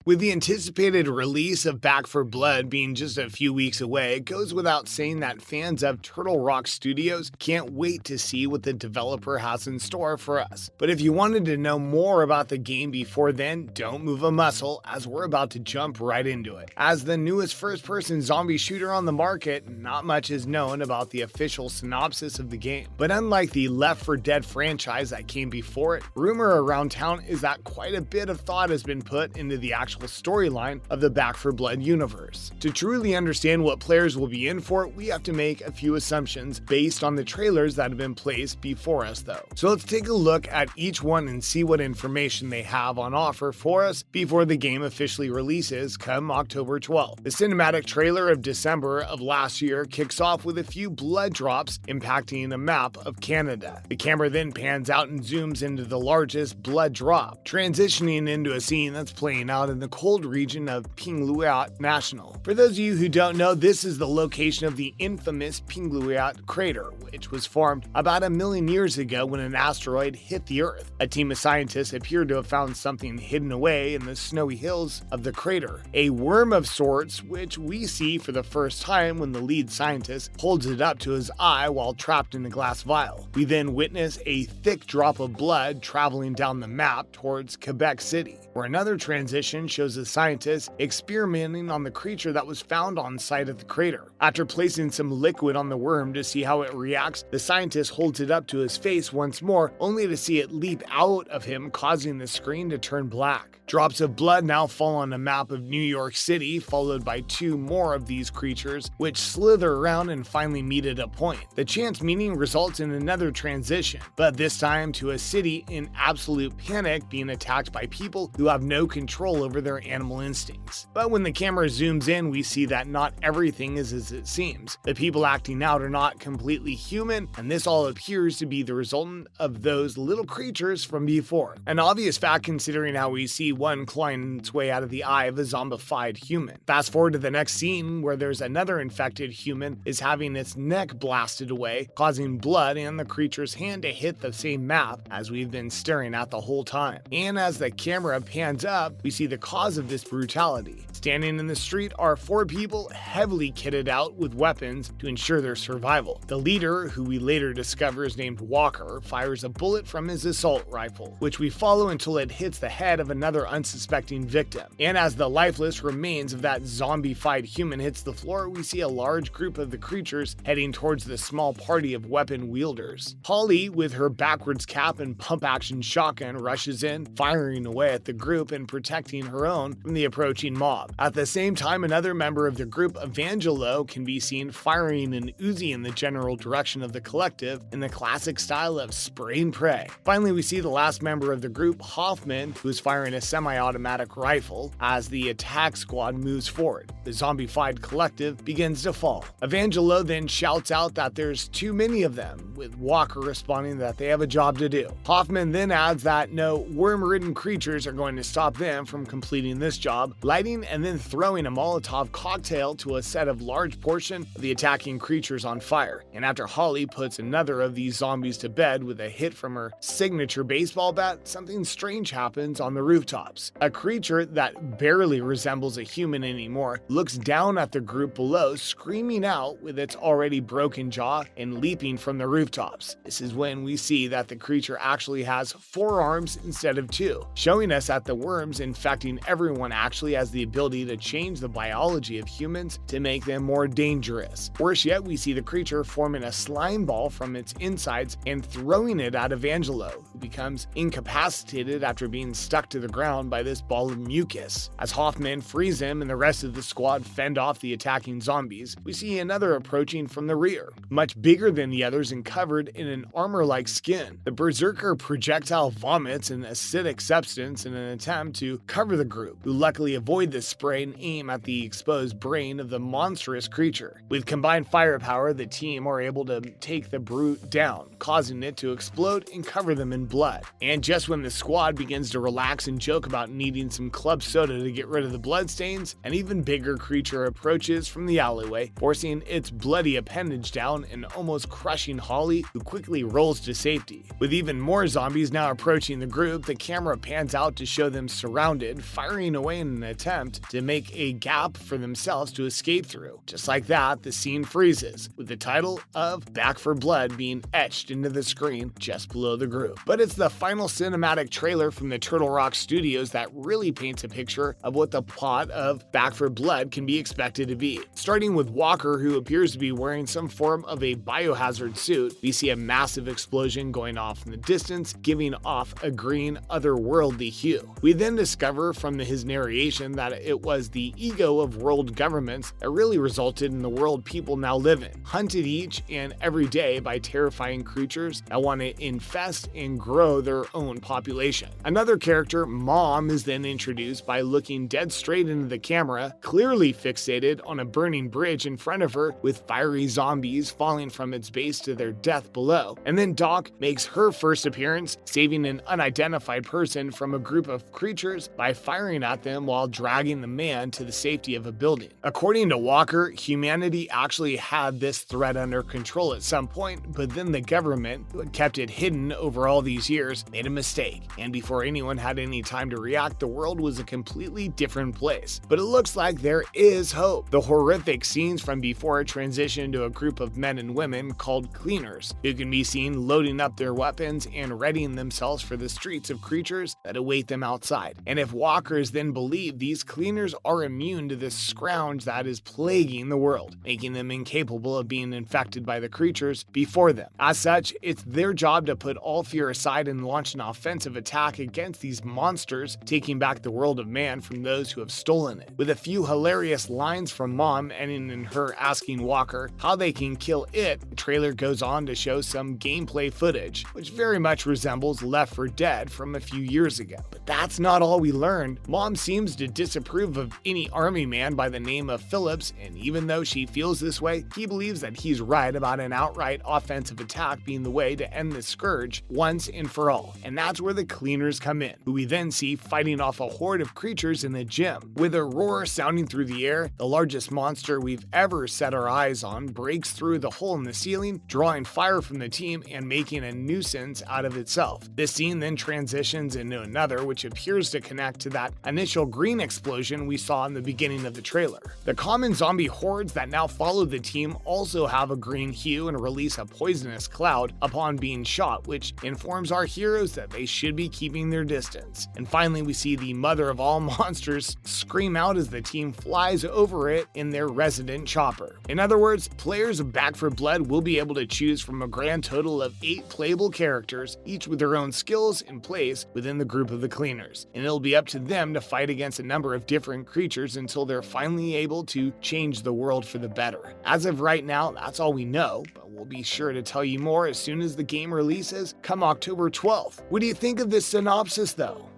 With the anticipated release of Back 4 Blood being just a few weeks away, it goes without saying that fans of Turtle Rock Studios can't wait to see what the developer has in store for us. But if you wanted to know more about the game before then, don't move a muscle, as we're about to jump right into it. As the newest first-person zombie shooter on the market, not much is known about the official synopsis of the game. But unlike the Left 4 Dead franchise that came before it, rumor around town is that quite a bit of thought has been put into the actual storyline of the Back 4 Blood universe. To truly understand what players will be in for, we have to make a few assumptions based on the trailers that have been placed before us though. So let's take a look at each one and see what information they have on offer for us before the game officially releases come October 12th. The cinematic trailer of December of last year kicks off with a few blood drops impacting a map of Canada. The camera then pans out and zooms into the largest blood drop, transitioning into a scene that's playing out in the cold region of Pingluat National. For those of you who don't know, this is the location of the infamous Pingluat crater, which was formed about 1 million years ago when an asteroid hit the Earth. A team of scientists appeared to have found something hidden away in the snowy hills of the crater, a worm of sorts, which we see for the first time when the lead scientist holds it up to his eye while trapped in a glass vial. We then witness a thick drop of blood traveling down the map towards Quebec City, where another transition shows a scientist experimenting on the creature that was found on site at the crater. After placing some liquid on the worm to see how it reacts, the scientist holds it up to his face once more, only to see it leap out of him, causing the screen to turn black. Drops of blood now fall on a map of New York City, followed by 2 more of these creatures, which slither around and finally meet at a point. The chance meeting results in another transition, but this time to a city in absolute panic being attacked by people who have no control over their animal instincts. But when the camera zooms in, we see that not everything is as it seems. The people acting out are not completely human, and this all appears to be the resultant of those little creatures from before. An obvious fact considering how we see one clawing its way out of the eye of a zombified human. Fast forward to the next scene where there's another infected human is having its neck blasted away, causing blood and the creature's hand to hit the same map as we've been staring at the whole time. And as the camera pans up, we see the cause of this brutality. Standing in the street are 4 people heavily kitted out with weapons to ensure their survival. The leader, who we later discover is named Walker, fires a bullet from his assault rifle, which we follow until it hits the head of another unsuspecting victim. And as the lifeless remains of that zombified human hits the floor, we see a large group of the creatures heading towards the small party of weapon wielders. Holly, with her backwards cap and pump-action shotgun, rushes in, firing away at the group and protecting her own from the approaching mob. At the same time, another member of the group, Evangelo, can be seen firing an Uzi in the general direction of the collective in the classic style of spray and pray. Finally, we see the last member of the group, Hoffman, who is firing a semi-automatic rifle as the attack squad moves forward. The zombified collective begins to fall. Evangelo then shouts out that there's too many of them, with Walker responding that they have a job to do. Hoffman then adds that no worm-ridden creatures are going to stop them from completing this job, lighting and then throwing a Molotov cocktail to a set of large portion of the attacking creatures on fire. And after Holly puts another of these zombies to bed with a hit from her signature baseball bat, something strange happens on the rooftops. A creature that barely resembles a human anymore looks down at the group below, screaming out with its already broken jaw and leaping from the rooftops. This is when we see that the creature actually has 4 arms instead of 2, showing us that the worms infecting everyone actually has the ability to change the biology of humans to make them more dangerous. Worse yet, we see the creature forming a slime ball from its insides and throwing it at Evangelo, who becomes incapacitated after being stuck to the ground by this ball of mucus. As Hoffman frees him and the rest of the squad fend off the attacking zombies, we see another approaching from the rear, much bigger than the others and covered in an armor-like skin. The berserker projectile vomits an acidic substance in an attempt to cover the group, who luckily avoid the spray and aim at the exposed brain of the monstrous creature. With combined firepower, the team are able to take the brute down, causing it to explode and cover them in blood. And just when the squad begins to relax and joke about needing some club soda to get rid of the bloodstains, an even bigger creature approaches from the alleyway, forcing its bloody appendage down and almost crushing Holly, who quickly rolls to safety. With even more zombies now approaching the group, the camera pans out to show them surrounded, firing away in an attempt to make a gap for themselves to escape through. Just like that, the scene freezes, with the title of Back for Blood being etched into the screen just below the group. But it's the final cinematic trailer from the Turtle Rock Studios that really paints a picture of what the plot of Back for Blood can be expected to be. Starting with Walker, who appears to be wearing some form of a biohazard suit, we see a massive explosion going off in the distance, giving off a green, otherworldly hue. We then discover from his narration that it was the ego of world governments that really resulted in the world people now live in, hunted each and every day by terrifying creatures that want to infest and grow their own population. Another character, Mom, is then introduced by looking dead straight into the camera, clearly fixated on a burning bridge in front of her with fiery zombies falling from its base to their death below. And then Doc makes her first appearance, saving an unidentified person from a group of creatures by firing at them while dragging the man to the safety of a building. According to Walker, humanity actually had this threat under control at some point, but then the government, who had kept it hidden over all these years, made a mistake, and before anyone had any time to react, the world was a completely different place. But it looks like there is hope. The horrific scenes from before transition to a group of men and women called cleaners, who can be seen loading up their weapons and readying themselves for the streets of creatures that await them outside. And if walkers then believe, these cleaners are immune to this scrounge that is plaguing the world, making them incapable of being infected by the creatures before them. As such, it's their job to put all fear aside and launch an offensive attack against these monsters, taking back the world of man from those who have stolen it. With a few hilarious lines from Mom ending in her asking Walker how they can kill it, the trailer goes on to show some gameplay footage, which very much resembles Left 4 Dead from a few years ago. But that's not all we learned. Mom seems to disapprove of any army man by the name of Phillips, and even though she feels this way, he believes that he's right about an outright offensive attack being the way to end the scourge once and for all. And that's where the cleaners come in, who we then see fighting off a horde of creatures in the gym. With a roar sounding through the air, the largest monster we've ever set our eyes on breaks through the hole in the ceiling, drawing fire from the team and making a nuisance out of itself. This scene then transitions into another, which appears to connect to that initial green explosion we saw in the beginning of the trailer. The common zombie hordes that now follow the team also have a green hue and release a poisonous cloud upon being shot, which informs our heroes that they should be keeping their distance. And finally, we see the mother of all monsters scream out as the team flies over it in their resident chopper. In other words, players of Back 4 Blood will be able to choose from a grand total of 8 playable characters, each with their own skills and plays within the group of the cleaners. And it'll be up to them to fight against a number of different creatures until they're finally able to change the world for the better. As of right now, that's all we know, but we'll be sure to tell you more as soon as the game releases come October 12th. What do you think of this synopsis though?